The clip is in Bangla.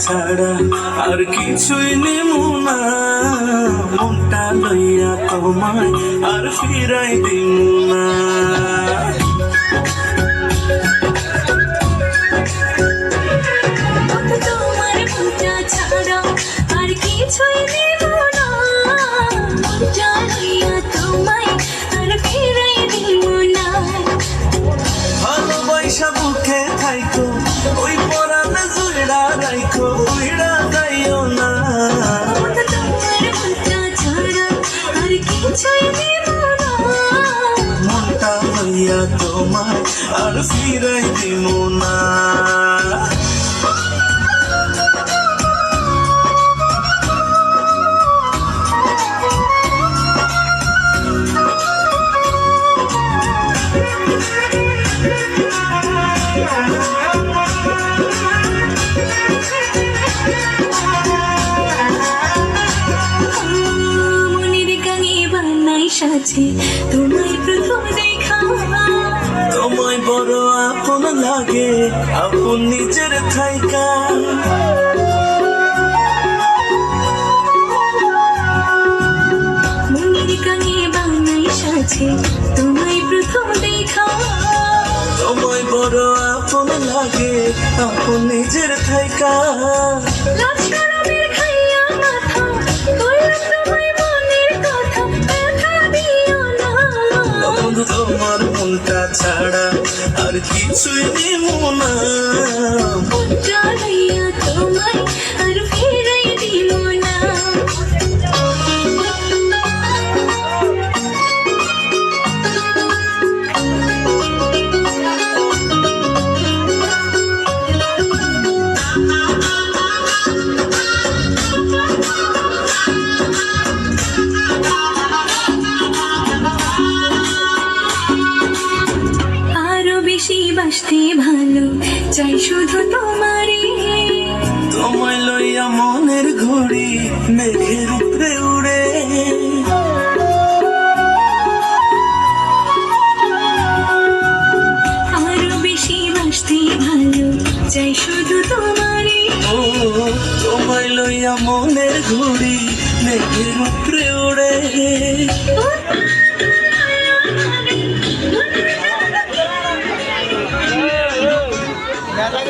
ছাড়া আর কিছুই নিমু না, মনটা লইয়া তোমায় আর ফিরাই দিমু না। তোমার মনটা ছাড়া আর কিছুই নিব না, মনটা লইয়া তোমায় আর ফিরাই দিব না। ভালোবাসা বুকে থাইকো ওই পরাণে জুড়া রাইখো, উইড়া যাইও না। তোমার মনটা ছাড়া আর কিছুই নিব না, মনটা লইয়া তোমায় আর ফিরাই দিমু না। মনের গাঙে বানাই সাজে তোমায় প্রথম দেখা, তোমায় বড় আপন লাগে আপন নিজের থাইকা। মনের গাঙে বানাই সাজে তোমায় প্রথম দেখা, তোমায় বড় আপন লাগে আপন নিজের থাইকা। লাজ শরমের খাইয়া মাথা কইলাম তোমায় মনের কথা, ব্যথা দিও না। বন্ধু তোমার মনটা ছাড়া আর কিছুই নিমু না, মনটা লইয়া তোমায় আর ফিরাই দিব না। আরো বেশি বাসতে ভালো চাই শুধু তোমারই, তোমায় লইয়া মনের ঘড়ি মেঘের উপরে উড়ে। আরো বেশি বাসতে ভালো চাই শুধু তোমারই। ও তোমায় লইয়া মনের ঘড়ি মেঘের উপরে উড়ে।